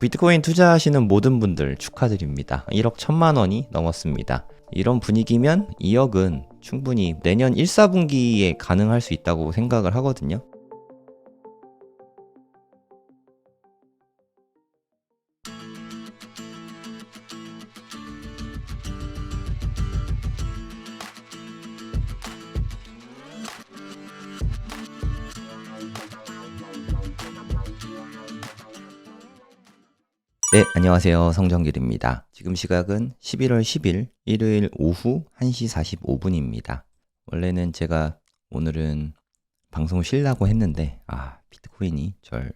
비트코인 투자하시는 모든 분들 축하드립니다. 1억 1천만 원이 넘었습니다. 이런 분위기면 2억은 충분히 내년 1, 4분기에 가능할 수 있다고 생각을 하거든요. 네, 안녕하세요. 성정길입니다. 지금 시각은 11월 10일 일요일 오후 1시 45분입니다. 원래는 제가 오늘은 방송을 쉬려고 했는데 비트코인이 절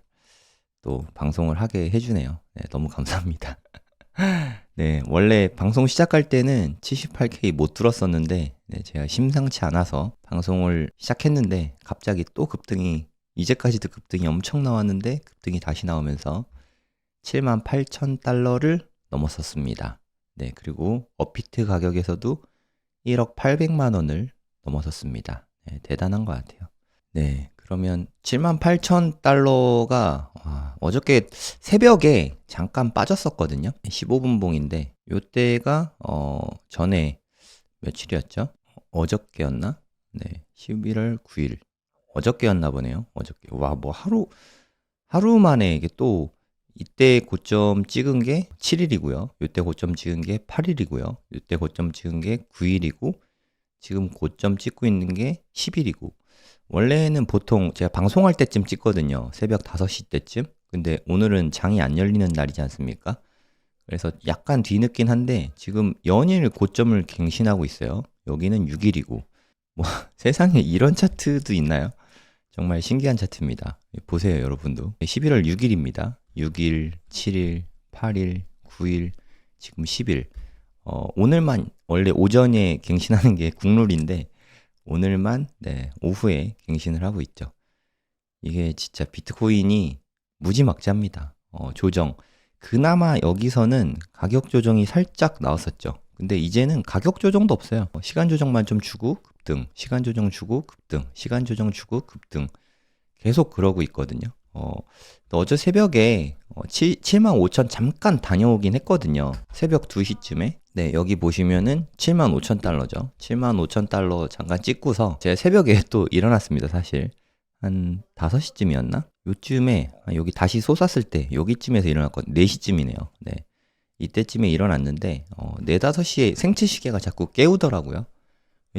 또 방송을 하게 해주네요. 네, 너무 감사합니다. 네, 원래 방송 시작할 때는 78K 못 들었었는데 제가 심상치 않아서 방송을 시작했는데 갑자기 또 급등이, 이제까지도 급등이 엄청 나왔는데 급등이 다시 나오면서 78,000달러를 넘었었습니다. 네, 그리고 업비트 가격에서도 1억 800만 원을 넘어섰습니다. 네, 대단한 것 같아요. 네, 그러면 78,000달러가 어저께 새벽에 잠깐 빠졌었거든요. 15분 봉인데 요때가 전에 며칠이었죠? 어저께였나? 네, 11월 9일 어저께였나 보네요. 어저께. 뭐 하루 만에 이게 또 이때 고점 찍은 게 7일이고요. 이때 고점 찍은 게 8일이고요. 이때 고점 찍은 게 9일이고 지금 고점 찍고 있는 게 10일이고 원래는 보통 제가 방송할 때쯤 찍거든요. 새벽 5시 때쯤. 근데 오늘은 장이 안 열리는 날이지 않습니까? 그래서 약간 뒤늦긴 한데 지금 연일 고점을 갱신하고 있어요. 여기는 6일이고 뭐 세상에 이런 차트도 있나요? 정말 신기한 차트입니다. 보세요, 여러분도. 11월 6일입니다. 6일, 7일, 8일, 9일, 지금 10일. 오늘만 원래 오전에 갱신하는 게 국룰인데 오늘만 오후에 갱신을 하고 있죠. 이게 진짜 비트코인이 무지막지합니다. 조정. 그나마 여기서는 가격 조정이 살짝 나왔었죠. 근데 이제는 가격 조정도 없어요. 시간 조정만 좀 주고 급등, 시간 조정 주고 급등, 시간 조정 주고 급등. 계속 그러고 있거든요. 어제 새벽에 75,000 잠깐 다녀오긴 했거든요. 새벽 2시쯤에. 네, 여기 보시면은 75,000달러죠. 75,000달러 잠깐 찍고서 제가 새벽에 또 일어났습니다, 사실. 한 5시쯤이었나? 요쯤에 여기 다시 솟았을 때 여기쯤에서 일어났거든요. 4시쯤이네요. 네. 이때쯤에 일어났는데 4, 5시에 생체 시계가 자꾸 깨우더라고요.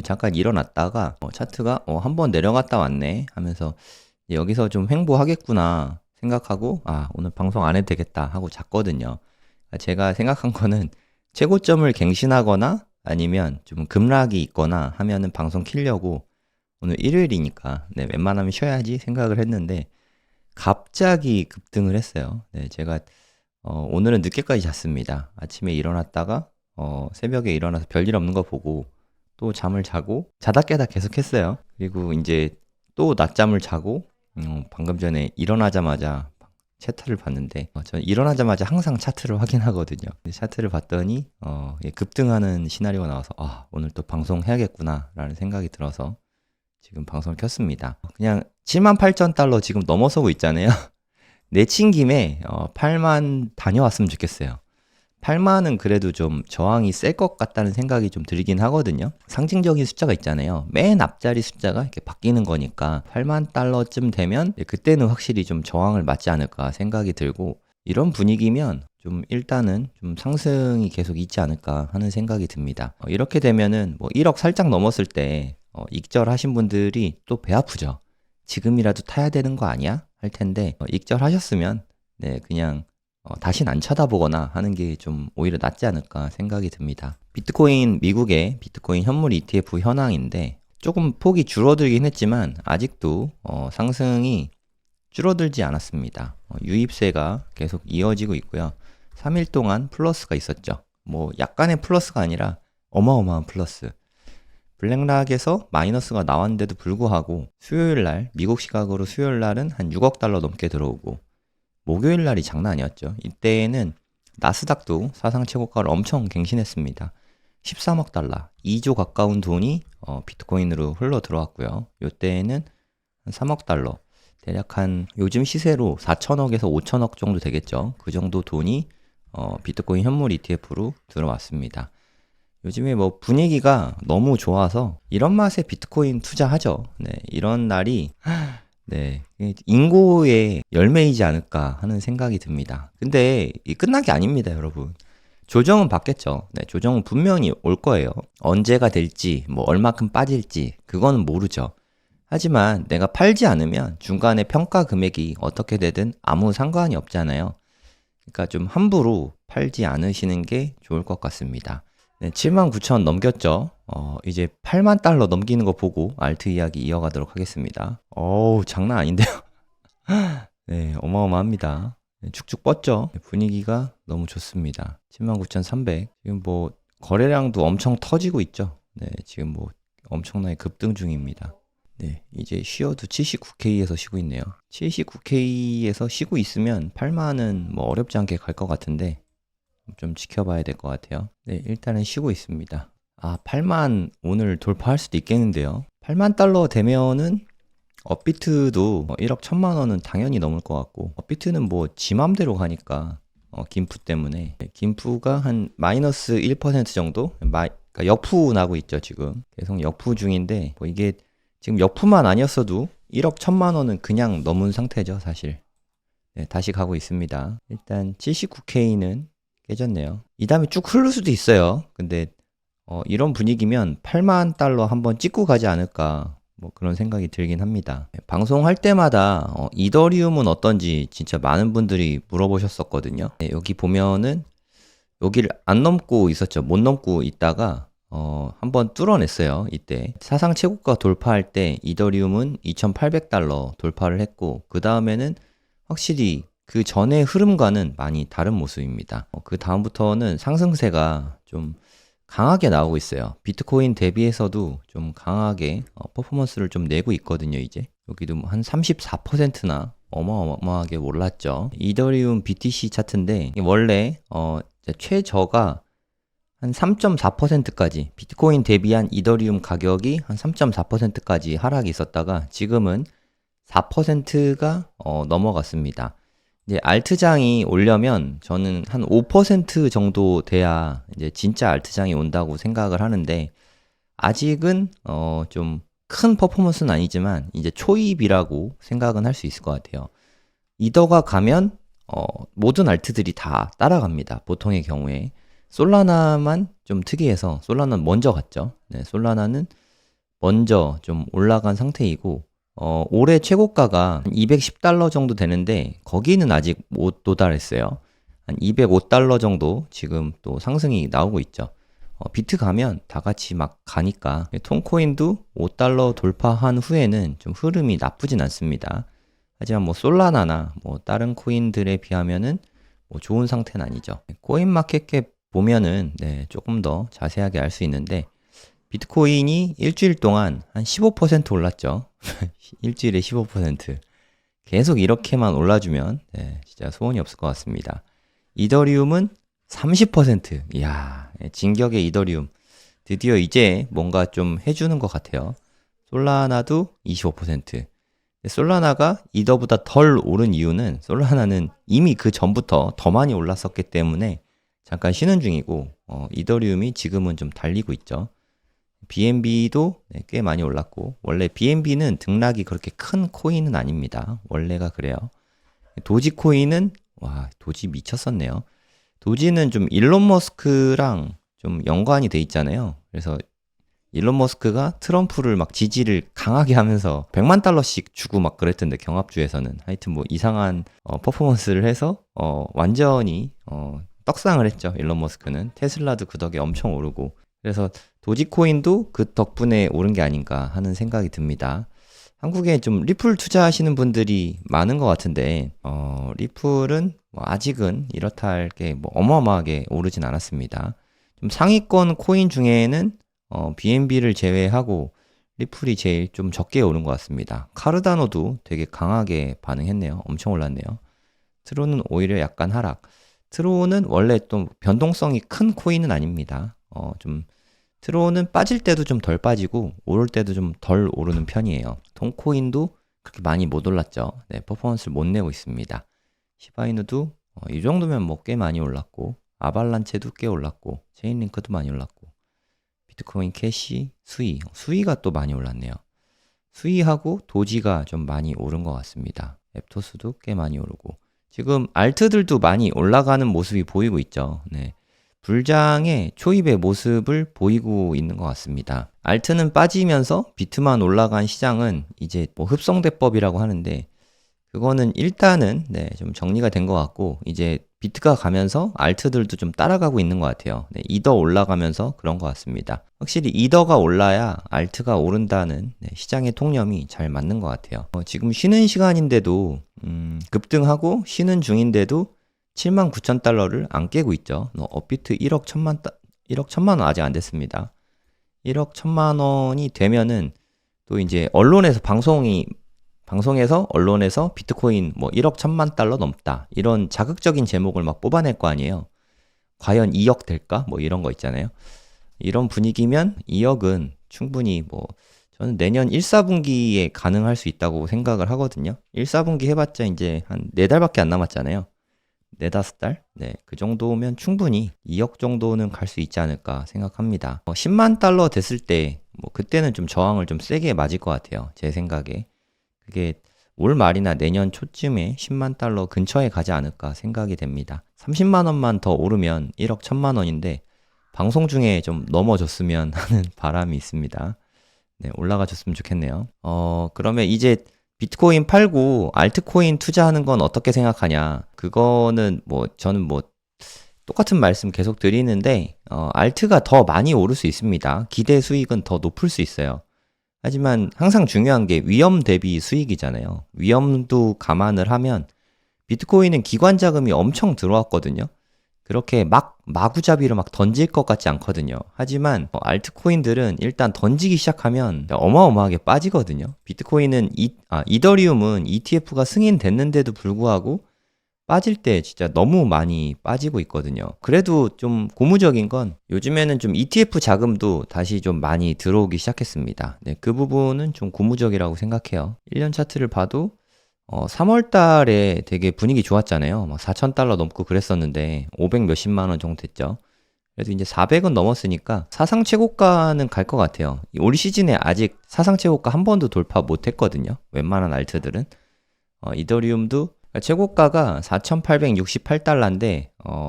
잠깐 일어났다가 차트가 한번 내려갔다 왔네 하면서 여기서 좀 횡보하겠구나 생각하고 오늘 방송 안 해도 되겠다 하고 잤거든요. 제가 생각한 거는 최고점을 갱신하거나 아니면 좀 급락이 있거나 하면은 방송 키려고 오늘 일요일이니까 웬만하면 쉬어야지 생각을 했는데 갑자기 급등을 했어요. 네, 제가 오늘은 늦게까지 잤습니다. 아침에 일어났다가 새벽에 일어나서 별일 없는 거 보고 또 잠을 자고 자다 깨다 계속 했어요. 그리고 이제 또 낮잠을 자고 방금 전에 일어나자마자 차트를 봤는데 저는 일어나자마자 항상 차트를 확인하거든요. 차트를 봤더니 급등하는 시나리오가 나와서 오늘 또 방송해야겠구나 라는 생각이 들어서 지금 방송을 켰습니다. 그냥 78,000달러 지금 넘어서고 있잖아요. 내친 김에 8만 다녀왔으면 좋겠어요. 8만은 그래도 좀 저항이 셀 것 같다는 생각이 좀 들긴 하거든요. 상징적인 숫자가 있잖아요. 맨 앞자리 숫자가 이렇게 바뀌는 거니까 8만 달러쯤 되면 그때는 확실히 좀 저항을 맞지 않을까 생각이 들고 이런 분위기면 좀 일단은 좀 상승이 계속 있지 않을까 하는 생각이 듭니다. 이렇게 되면은 뭐 1억 살짝 넘었을 때 익절하신 분들이 또 배 아프죠. 지금이라도 타야 되는 거 아니야? 할 텐데 익절하셨으면 그냥 다신 안 쳐다보거나 하는 게 좀 오히려 낫지 않을까 생각이 듭니다. 비트코인, 미국의 비트코인 현물 ETF 현황인데 조금 폭이 줄어들긴 했지만 아직도 상승이 줄어들지 않았습니다. 유입세가 계속 이어지고 있고요. 3일 동안 플러스가 있었죠. 뭐 약간의 플러스가 아니라 어마어마한 플러스. 블랙락에서 마이너스가 나왔는데도 불구하고 수요일날, 미국 시각으로 수요일날은 한 6억 달러 넘게 들어오고 목요일 날이 장난 아니었죠. 이때에는 나스닥도 사상 최고가를 엄청 갱신했습니다. 13억 달러, 2조 가까운 돈이 비트코인으로 흘러 들어왔고요. 이때에는 한 3억 달러. 대략 한 요즘 시세로 4천억에서 5천억 정도 되겠죠. 그 정도 돈이 비트코인 현물 ETF로 들어왔습니다. 요즘에 뭐 분위기가 너무 좋아서 이런 맛에 비트코인 투자하죠. 네, 이런 날이 네, 인고의 열매이지 않을까 하는 생각이 듭니다. 근데 이 끝난 게 아닙니다, 여러분. 조정은 받겠죠. 네, 조정은 분명히 올 거예요. 언제가 될지, 뭐 얼마큼 빠질지 그거는 모르죠. 하지만 내가 팔지 않으면 중간에 평가 금액이 어떻게 되든 아무 상관이 없잖아요. 그러니까 좀 함부로 팔지 않으시는 게 좋을 것 같습니다. 네, 79,000 넘겼죠. 이제 8만 달러 넘기는 거 보고 알트 이야기 이어가도록 하겠습니다. 어우, 장난 아닌데요. 네, 어마어마합니다. 네, 축축 뻗죠. 네, 분위기가 너무 좋습니다. 79,300. 지금 뭐 거래량도 엄청 터지고 있죠. 네, 지금 뭐 엄청나게 급등 중입니다. 네, 이제 쉬어도 79K에서 쉬고 있네요. 79K에서 쉬고 있으면 8만은 뭐 어렵지 않게 갈 것 같은데 좀 지켜봐야 될 것 같아요. 네, 일단은 쉬고 있습니다. 아, 8만 오늘 돌파할 수도 있겠는데요. 8만 달러 되면은 업비트도 1억 1천만 원은 당연히 넘을 것 같고, 업비트는 뭐 지 맘대로 가니까 김프 때문에. 네, 김프가 한 마이너스 1% 정도 그러니까 역푸 나고 있죠. 지금 계속 역푸 중인데 뭐 이게 지금 역푸만 아니었어도 1억 1천만 원은 그냥 넘은 상태죠, 사실. 네, 다시 가고 있습니다. 일단 79K는 깨졌네요. 이 다음에 쭉 흐를 수도 있어요. 근데 이런 분위기면 8만 달러 한번 찍고 가지 않을까, 뭐 그런 생각이 들긴 합니다. 네, 방송할 때마다 이더리움은 어떤지 진짜 많은 분들이 물어보셨었거든요. 네, 여기 보면은 여기를 안 넘고 있었죠. 못 넘고 있다가 한번 뚫어냈어요. 이때 사상 최고가 돌파할 때 이더리움은 2,800달러 돌파를 했고, 그 다음에는 확실히 그 전의 흐름과는 많이 다른 모습입니다. 그 다음부터는 상승세가 좀 강하게 나오고 있어요. 비트코인 대비해서도 좀 강하게 퍼포먼스를 좀 내고 있거든요. 이제 여기도 한 34%나 어마어마하게 올랐죠. 이더리움 BTC 차트인데 원래 최저가 한 3.4%까지, 비트코인 대비한 이더리움 가격이 한 3.4%까지 하락이 있었다가 지금은 4%가 넘어갔습니다. 이제 알트장이 오려면 저는 한 5% 정도 돼야 이제 진짜 알트장이 온다고 생각을 하는데, 아직은 좀 큰 퍼포먼스는 아니지만 이제 초입이라고 생각은 할 수 있을 것 같아요. 이더가 가면 모든 알트들이 다 따라갑니다. 보통의 경우에. 솔라나만 좀 특이해서 솔라나는 먼저 갔죠. 네, 솔라나는 먼저 좀 올라간 상태이고, 올해 최고가가 210달러 정도 되는데 거기는 아직 못 도달했어요. 한 205달러 정도 지금 또 상승이 나오고 있죠. 비트 가면 다 같이 막 가니까 톤코인도 5달러 돌파한 후에는 좀 흐름이 나쁘진 않습니다. 하지만 뭐 솔라나나 뭐 다른 코인들에 비하면은 뭐 좋은 상태는 아니죠. 코인마켓캡 보면은 네, 조금 더 자세하게 알 수 있는데, 비트코인이 일주일 동안 한 15% 올랐죠. 일주일에 15%. 계속 이렇게만 올라주면 네, 진짜 소원이 없을 것 같습니다. 이더리움은 30%. 이야, 진격의 이더리움. 드디어 이제 뭔가 좀 해주는 것 같아요. 솔라나도 25%. 솔라나가 이더보다 덜 오른 이유는 솔라나는 이미 그 전부터 더 많이 올랐었기 때문에 잠깐 쉬는 중이고, 이더리움이 지금은 좀 달리고 있죠. BNB도 꽤 많이 올랐고, 원래 BNB는 등락이 그렇게 큰 코인은 아닙니다. 원래가 그래요. 도지코인은 와, 도지 미쳤었네요. 도지는 좀 일론 머스크랑 좀 연관이 돼 있잖아요. 그래서 일론 머스크가 트럼프를 막 지지를 강하게 하면서 100만 달러씩 주고 막 그랬던데, 경합주에서는. 하여튼 뭐 이상한 퍼포먼스를 해서 완전히 떡상을 했죠. 일론 머스크는. 테슬라도 그 덕에 엄청 오르고. 그래서 도지코인도 그 덕분에 오른 게 아닌가 하는 생각이 듭니다. 한국에 좀 리플 투자하시는 분들이 많은 것 같은데, 리플은 뭐 아직은 이렇다 할 게 뭐 어마어마하게 오르진 않았습니다. 좀 상위권 코인 중에는 BNB를 제외하고 리플이 제일 좀 적게 오른 것 같습니다. 카르다노도 되게 강하게 반응했네요. 엄청 올랐네요. 트론은 오히려 약간 하락. 트론은 원래 또 변동성이 큰 코인은 아닙니다. 좀 트론은 빠질 때도 좀 덜 빠지고 오를 때도 좀 덜 오르는 편이에요. 톤코인도 그렇게 많이 못 올랐죠. 네, 퍼포먼스를 못 내고 있습니다. 시바이누도 이 정도면 뭐 꽤 많이 올랐고, 아발란체도 꽤 올랐고, 체인링크도 많이 올랐고, 비트코인 캐시, 수이가 또 많이 올랐네요. 수이하고 도지가 좀 많이 오른 것 같습니다. 앱토스도 꽤 많이 오르고, 지금 알트들도 많이 올라가는 모습이 보이고 있죠. 네. 불장의 초입의 모습을 보이고 있는 것 같습니다. 알트는 빠지면서 비트만 올라간 시장은 이제 뭐 흡성대법이라고 하는데, 그거는 일단은 네, 좀 정리가 된 것 같고, 이제 비트가 가면서 알트들도 좀 따라가고 있는 것 같아요. 네, 이더 올라가면서 그런 것 같습니다. 확실히 이더가 올라야 알트가 오른다는 네, 시장의 통념이 잘 맞는 것 같아요. 지금 쉬는 시간인데도 급등하고 쉬는 중인데도 79,000달러를 안 깨고 있죠. 업비트 1억 1,000만 원 아직 안 됐습니다. 1억 1,000만 원이 되면은 또 이제 방송에서 언론에서 비트코인 뭐 1억 1,000만 달러 넘다 이런 자극적인 제목을 막 뽑아낼 거 아니에요. 과연 2억 될까? 뭐 이런 거 있잖아요. 이런 분위기면 2억은 충분히 뭐 저는 내년 1, 4분기에 가능할 수 있다고 생각을 하거든요. 1, 4분기 해봤자 이제 한 4달밖에 안 남았잖아요. 4, 5달? 네, 그 정도면 충분히 2억 정도는 갈 수 있지 않을까 생각합니다. 10만 달러 됐을 때, 뭐 그때는 좀 저항을 좀 세게 맞을 것 같아요. 제 생각에. 그게 올 말이나 내년 초쯤에 10만 달러 근처에 가지 않을까 생각이 됩니다. 30만 원만 더 오르면 1억 1,000만 원인데, 방송 중에 좀 넘어졌으면 하는 바람이 있습니다. 네, 올라가 줬으면 좋겠네요. 그러면 이제 비트코인 팔고 알트코인 투자하는 건 어떻게 생각하냐? 그거는 뭐 저는 뭐 똑같은 말씀 계속 드리는데 알트가 더 많이 오를 수 있습니다. 기대 수익은 더 높을 수 있어요. 하지만 항상 중요한 게 위험 대비 수익이잖아요. 위험도 감안을 하면 비트코인은 기관 자금이 엄청 들어왔거든요. 그렇게 마구잡이로 막 던질 것 같지 않거든요. 하지만 알트코인들은 일단 던지기 시작하면 어마어마하게 빠지거든요. 비트코인은 이더리움은 ETF가 승인됐는데도 불구하고 빠질 때 진짜 너무 많이 빠지고 있거든요. 그래도 좀 고무적인 건 요즘에는 좀 ETF 자금도 다시 좀 많이 들어오기 시작했습니다. 네, 그 부분은 좀 고무적이라고 생각해요. 1년 차트를 봐도 3월 달에 되게 분위기 좋았잖아요. 막 4,000달러 넘고 그랬었는데 500 몇십만 원 정도 됐죠. 그래도 이제 400은 넘었으니까 사상 최고가는 갈 것 같아요. 올 시즌에 아직 사상 최고가 한 번도 돌파 못 했거든요. 웬만한 알트들은. 이더리움도 최고가가 4,868달러인데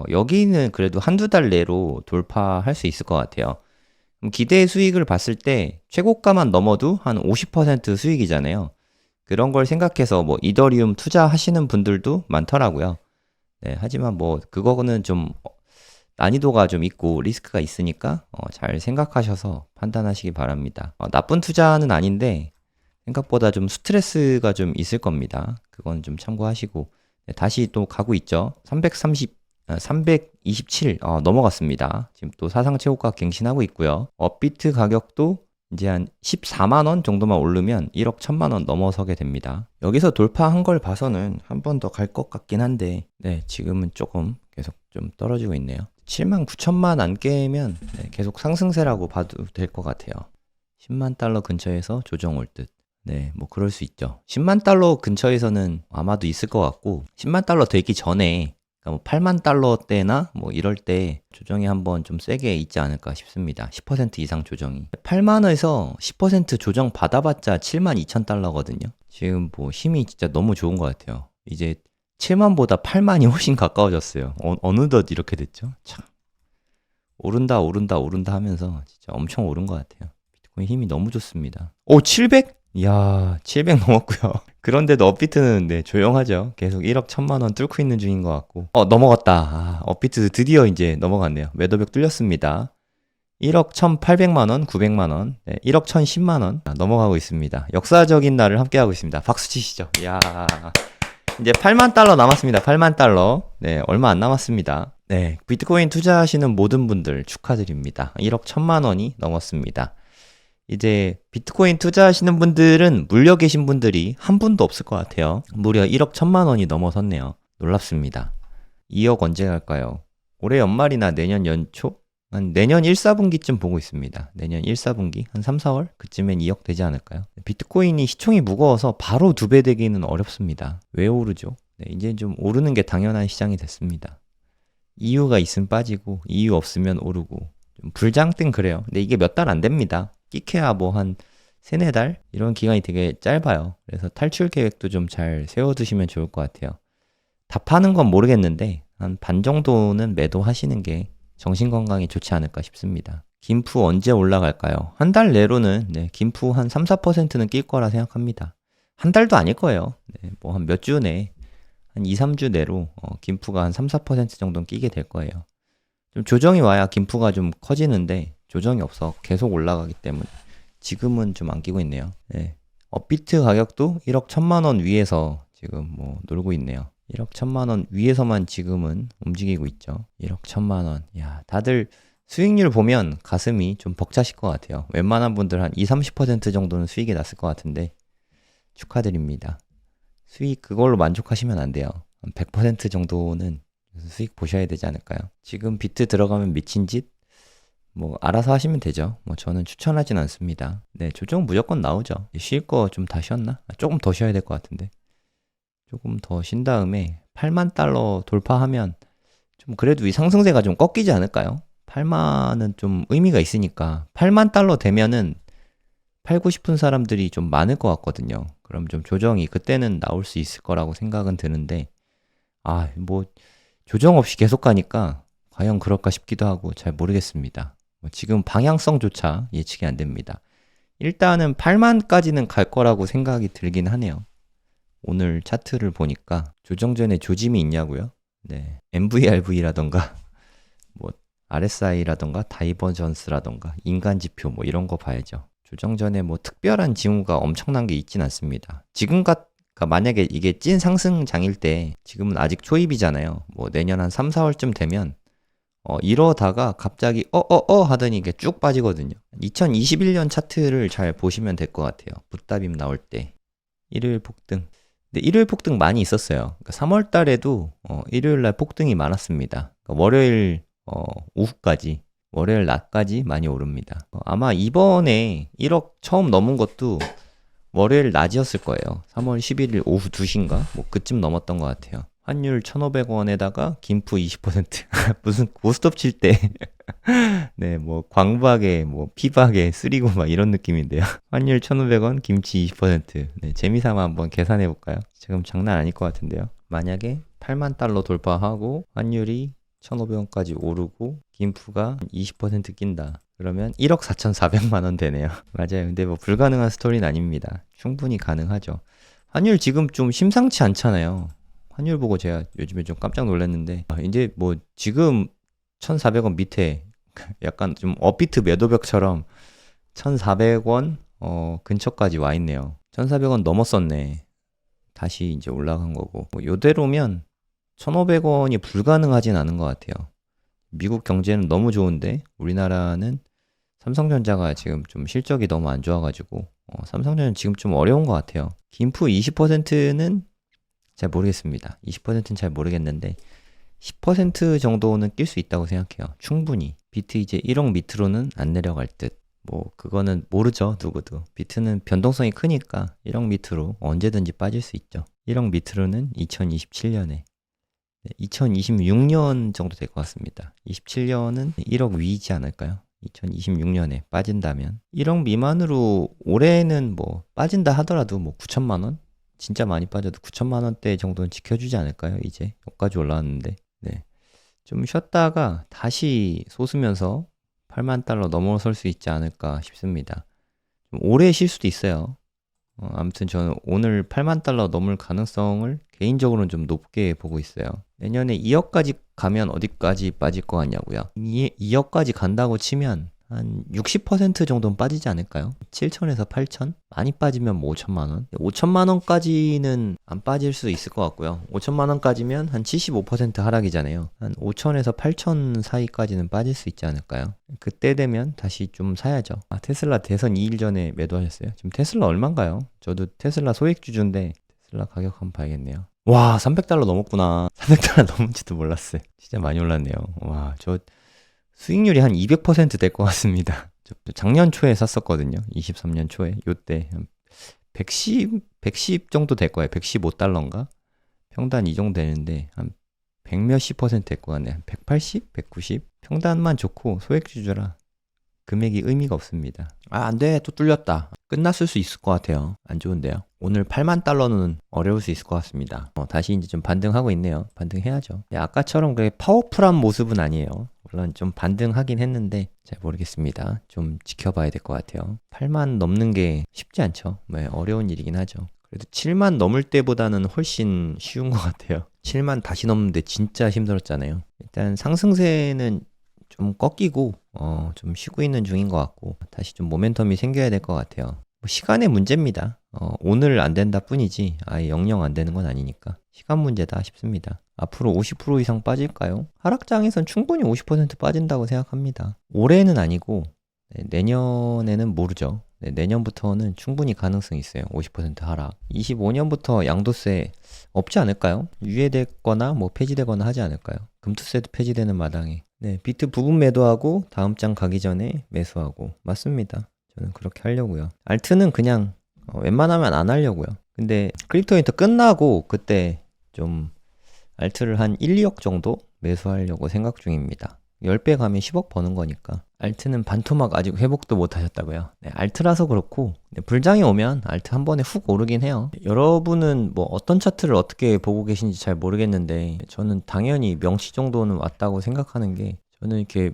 여기는 그래도 한두 달 내로 돌파할 수 있을 것 같아요. 그럼 기대 수익을 봤을 때 최고가만 넘어도 한 50% 수익이잖아요. 그런 걸 생각해서 뭐 이더리움 투자하시는 분들도 많더라고요. 네, 하지만 뭐 그거는 좀 난이도가 좀 있고 리스크가 있으니까 잘 생각하셔서 판단하시기 바랍니다. 나쁜 투자는 아닌데 생각보다 좀 스트레스가 좀 있을 겁니다. 그건 좀 참고하시고 네, 다시 또 가고 있죠. 327 넘어갔습니다. 지금 또 사상 최고가 갱신하고 있고요. 업비트 가격도 이제 한 14만 원 정도만 오르면 1억 1,000만 원 넘어서게 됩니다. 여기서 돌파한 걸 봐서는 한 번 더 갈 것 같긴 한데 네, 지금은 조금 계속 좀 떨어지고 있네요. 7만 9천만 안 깨면 네, 계속 상승세라고 봐도 될 것 같아요. 10만 달러 근처에서 조정 올 듯. 네, 뭐 그럴 수 있죠. 10만 달러 근처에서는 아마도 있을 것 같고 10만 달러 되기 전에 뭐 8만 달러대나 뭐 이럴 때 조정이 한번 좀 세게 있지 않을까 싶습니다. 10% 이상 조정이. 8만원에서 10% 조정 받아봤자 7만 2천 달러거든요. 지금 뭐 힘이 진짜 너무 좋은 것 같아요. 이제 7만보다 8만이 훨씬 가까워졌어요. 어느덧 이렇게 됐죠. 참. 오른다 하면서 진짜 엄청 오른 것 같아요. 비트코인 힘이 너무 좋습니다. 700? 이야, 700 넘었고요. 그런데도 업비트는 네, 조용하죠. 계속 1억 1,000만 원 뚫고 있는 중인 것 같고. 넘어갔다. 업비트 드디어 이제 넘어갔네요. 매도벽 뚫렸습니다. 1억 1,800만 원, 900만 원, 네, 1억 1,010만 원 넘어가고 있습니다. 역사적인 날을 함께하고 있습니다. 박수 치시죠. 이야. 이제 8만 달러 남았습니다. 8만 달러. 네, 얼마 안 남았습니다. 네, 비트코인 투자하시는 모든 분들 축하드립니다. 1억 1,000만 원이 넘었습니다. 이제 비트코인 투자하시는 분들은 물려 계신 분들이 한 분도 없을 것 같아요. 무려 1억 1,000만 원이 넘어섰네요. 놀랍습니다. 2억 언제 갈까요? 올해 연말이나 내년 연초? 한 내년 1, 4분기쯤 보고 있습니다. 내년 1, 4분기 한 3, 4월 그쯤엔 2억 되지 않을까요? 비트코인이 시총이 무거워서 바로 2배 되기는 어렵습니다. 왜 오르죠? 네, 이제 좀 오르는 게 당연한 시장이 됐습니다. 이유가 있으면 빠지고 이유 없으면 오르고 좀 불장등 그래요. 근데 이게 몇 달 안 됩니다. 끼케야 뭐 한 3, 4달? 이런 기간이 되게 짧아요. 그래서 탈출 계획도 좀 잘 세워두시면 좋을 것 같아요. 다 파는 건 모르겠는데 한 반 정도는 매도하시는 게 정신건강에 좋지 않을까 싶습니다. 김프 언제 올라갈까요? 한 달 내로는 김프 한 3, 4%는 낄 거라 생각합니다. 한 달도 아닐 거예요. 뭐 한 몇 주 내에 한 2, 3주 내로 김프가 한 3, 4% 정도는 끼게 될 거예요. 좀 조정이 와야 김프가 좀 커지는데 조정이 없어 계속 올라가기 때문에 지금은 좀 안 끼고 있네요. 업비트 가격도 1억 1천만 원 위에서 지금 뭐 놀고 있네요. 1억 1천만 원 위에서만 지금은 움직이고 있죠. 1억 1천만 원. 야, 다들 수익률 보면 가슴이 좀 벅차실 것 같아요. 웬만한 분들 한 20, 30% 정도는 수익이 났을 것 같은데 축하드립니다. 수익 그걸로 만족하시면 안 돼요. 한 100% 정도는 수익 보셔야 되지 않을까요? 지금 비트 들어가면 미친 짓? 뭐 알아서 하시면 되죠. 뭐 저는 추천하진 않습니다. 네, 조정 무조건 나오죠. 쉴 거 좀 다 쉬었나? 조금 더 쉬어야 될 것 같은데. 조금 더 쉰 다음에 8만 달러 돌파하면 좀 그래도 이 상승세가 좀 꺾이지 않을까요? 8만은 좀 의미가 있으니까 8만 달러 되면은 팔고 싶은 사람들이 좀 많을 것 같거든요. 그럼 좀 조정이 그때는 나올 수 있을 거라고 생각은 드는데 뭐 조정 없이 계속 가니까 과연 그럴까 싶기도 하고 잘 모르겠습니다. 지금 방향성조차 예측이 안 됩니다. 일단은 8만까지는 갈 거라고 생각이 들긴 하네요. 오늘 차트를 보니까 조정 전에 조짐이 있냐고요? 네, MVRV라던가 뭐 RSI라던가 다이버전스라던가 인간 지표 뭐 이런 거 봐야죠. 조정 전에 뭐 특별한 징후가 엄청난 게 있진 않습니다. 만약에 이게 찐 상승장일 때 지금은 아직 초입이잖아요. 뭐 내년 한 3, 4월쯤 되면 이러다가 갑자기 하더니 이게 쭉 빠지거든요. 2021년 차트를 잘 보시면 될 것 같아요. 붓다빔 나올 때 일요일 폭등. 근데 일요일 폭등 많이 있었어요. 그러니까 3월 달에도 일요일 날 폭등이 많았습니다. 그러니까 월요일 오후까지, 월요일 낮까지 많이 오릅니다. 아마 이번에 1억 처음 넘은 것도 월요일 낮이었을 거예요. 3월 11일 오후 2시인가? 뭐 그쯤 넘었던 것 같아요. 환율 1,500원에다가 김프 20% 무슨 고스톱 칠 때 네, 뭐 광박에 뭐 피박에 쓰리고 막 이런 느낌인데요. 환율 1,500원, 김치 20%. 네, 재미삼아 한번 계산해 볼까요? 지금 장난 아닐 것 같은데요. 만약에 8만 달러 돌파하고 환율이 1,500원까지 오르고 김프가 20% 낀다. 그러면 1억 4,400만 원 되네요. 맞아요. 근데 뭐 불가능한 스토리는 아닙니다. 충분히 가능하죠. 환율 지금 좀 심상치 않잖아요. 환율 보고 제가 요즘에 좀 깜짝 놀랐는데 이제 뭐 지금 1,400원 밑에 약간 좀 업비트 매도벽처럼 1,400원 근처까지 와 있네요. 1,400원 넘었었네. 다시 이제 올라간 거고. 뭐 요대로면 1,500원이 불가능하진 않은 것 같아요. 미국 경제는 너무 좋은데 우리나라는 삼성전자가 지금 좀 실적이 너무 안 좋아가지고 삼성전자는 지금 좀 어려운 것 같아요. 김프 20%는 잘 모르겠습니다. 20%는 잘 모르겠는데 10% 정도는 낄 수 있다고 생각해요. 충분히. 비트 이제 1억 밑으로는 안 내려갈 듯. 뭐 그거는 모르죠. 누구도. 비트는 변동성이 크니까 1억 밑으로 언제든지 빠질 수 있죠. 1억 밑으로는 2027년에 2026년 정도 될 것 같습니다. 27년은 1억 위이지 않을까요? 2026년에 빠진다면 1억 미만으로 올해는 뭐 빠진다 하더라도 뭐 9천만 원? 진짜 많이 빠져도 9천만 원대 정도는 지켜주지 않을까요? 이제 여기까지 올라왔는데 네. 좀 쉬었다가 다시 솟으면서 8만 달러 넘어설 수 있지 않을까 싶습니다. 좀 오래 쉴 수도 있어요. 아무튼 저는 오늘 8만 달러 넘을 가능성을 개인적으로는 좀 높게 보고 있어요. 내년에 2억까지 가면 어디까지 빠질 것 같냐고요? 2억까지 간다고 치면 한 60% 정도는 빠지지 않을까요? 7천에서 8천? 많이 빠지면 뭐 5천만 원? 5천만 원까지는 안 빠질 수 있을 것 같고요. 5천만 원까지면 한 75% 하락이잖아요. 한 5천에서 8천 사이까지는 빠질 수 있지 않을까요? 그때 되면 다시 좀 사야죠. 테슬라 대선 2일 전에 매도하셨어요? 지금 테슬라 얼마인가요? 저도 테슬라 소액주주인데 테슬라 가격 한번 봐야겠네요. 와, 300달러 넘었구나. 300달러 넘은지도 몰랐어요. 진짜 많이 올랐네요. 와, 저 수익률이 한 200%될 것 같습니다. 작년 초에 샀었거든요. 23년 초에. 요때 110 정도 될 거예요. 115달러인가? 평단 이 정도 되는데 한 100 몇십 퍼센트 될 것 같네. 한 180? 190? 평단만 좋고 소액주주라 금액이 의미가 없습니다. 아, 안 돼. 또 뚫렸다. 끝났을 수 있을 것 같아요. 안 좋은데요. 오늘 8만 달러는 어려울 수 있을 것 같습니다. 다시 이제 좀 반등하고 있네요. 반등해야죠. 네, 아까처럼 그렇게 파워풀한 모습은 아니에요. 물론 좀 반등하긴 했는데 잘 모르겠습니다. 좀 지켜봐야 될 것 같아요. 8만 넘는 게 쉽지 않죠. 네, 어려운 일이긴 하죠. 그래도 7만 넘을 때보다는 훨씬 쉬운 것 같아요. 7만 다시 넘는데 진짜 힘들었잖아요. 일단 상승세는 좀 꺾이고 좀 쉬고 있는 중인 것 같고 다시 좀 모멘텀이 생겨야 될 것 같아요. 뭐 시간의 문제입니다. 오늘 안 된다 뿐이지 아예 영영 안 되는 건 아니니까 시간 문제다 싶습니다. 앞으로 50% 이상 빠질까요? 하락장에선 충분히 50% 빠진다고 생각합니다. 올해는 아니고 내년에는 모르죠. 내년부터는 충분히 가능성이 있어요. 50% 하락. 25년부터 양도세 없지 않을까요? 유예됐거나 뭐 폐지되거나 하지 않을까요? 금투세도 폐지되는 마당에. 네, 비트 부분 매도하고 다음 장 가기 전에 매수하고. 맞습니다. 저는 그렇게 하려고요. 알트는 그냥 웬만하면 안 하려고요. 근데 크립토윈터 끝나고 그때 좀 알트를 한 1, 2억 정도 매수하려고 생각 중입니다. 10배 가면 10억 버는 거니까. 알트는 반토막 아직 회복도 못 하셨다고요. 네, 알트라서 그렇고 불장이 오면 알트 한 번에 훅 오르긴 해요. 여러분은 뭐 어떤 차트를 어떻게 보고 계신지 잘 모르겠는데 저는 당연히 명시 정도는 왔다고 생각하는 게 저는 이렇게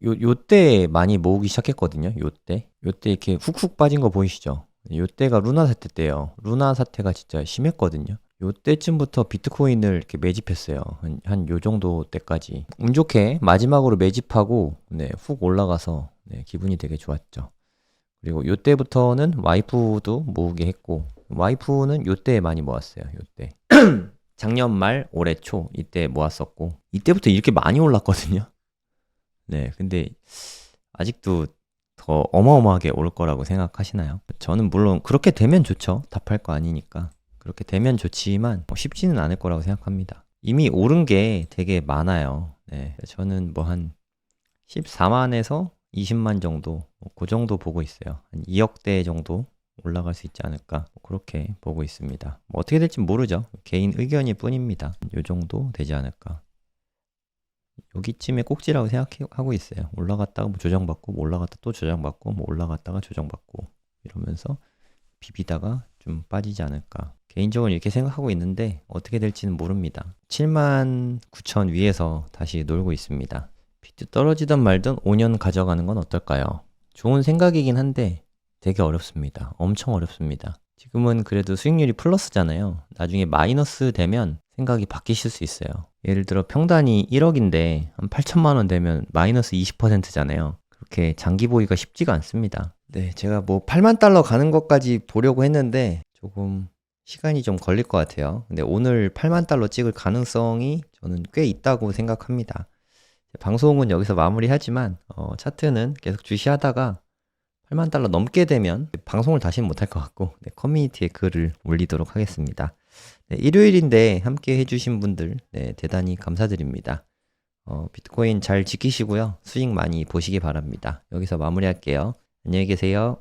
요때 많이 모으기 시작했거든요. 요때 이렇게 훅훅 빠진 거 보이시죠? 요때가 루나 사태 때예요. 루나 사태가 진짜 심했거든요. 요때쯤부터 비트코인을 이렇게 매집했어요. 한 요 정도 때까지. 운 좋게 마지막으로 매집하고, 네, 훅 올라가서, 네, 기분이 되게 좋았죠. 그리고 요때부터는 와이프도 모으게 했고, 와이프는 요때 많이 모았어요. 요때. 작년 말, 올해 초, 이때 모았었고, 이때부터 이렇게 많이 올랐거든요. 네, 근데 아직도 더 어마어마하게 올 거라고 생각하시나요? 저는 물론 그렇게 되면 좋죠. 답할 거 아니니까. 그렇게 되면 좋지만 쉽지는 않을 거라고 생각합니다. 이미 오른 게 되게 많아요. 네, 저는 뭐 한 14만에서 20만 정도, 그 정도 보고 있어요. 한 2억대 정도 올라갈 수 있지 않을까, 그렇게 보고 있습니다. 뭐 어떻게 될지 모르죠. 개인 의견일 뿐입니다. 요 정도 되지 않을까. 여기쯤에 꼭지라고 생각하고 있어요. 올라갔다가 뭐 조정받고, 뭐 올라갔다 또 조정받고, 뭐 올라갔다가 조정받고 이러면서 비비다가 좀 빠지지 않을까. 개인적으로 이렇게 생각하고 있는데 어떻게 될지는 모릅니다. 7만 9천 위에서 다시 놀고 있습니다. 비트 떨어지든 말든 5년 가져가는 건 어떨까요? 좋은 생각이긴 한데 되게 어렵습니다. 엄청 어렵습니다. 지금은 그래도 수익률이 플러스잖아요. 나중에 마이너스 되면 생각이 바뀌실 수 있어요. 예를 들어 평단이 1억인데 한 8천만 원 되면 마이너스 20%잖아요. 그렇게 장기 보기가 쉽지가 않습니다. 네, 제가 뭐 8만 달러 가는 것까지 보려고 했는데 조금 시간이 좀 걸릴 것 같아요. 근데 오늘 8만 달러 찍을 가능성이 저는 꽤 있다고 생각합니다. 방송은 여기서 마무리하지만 차트는 계속 주시하다가 8만 달러 넘게 되면 방송을 다시는 못할 것 같고 커뮤니티에 글을 올리도록 하겠습니다. 네, 일요일인데 함께 해주신 분들 대단히 감사드립니다. 비트코인 잘 지키시고요. 수익 많이 보시기 바랍니다. 여기서 마무리할게요. 안녕히 계세요.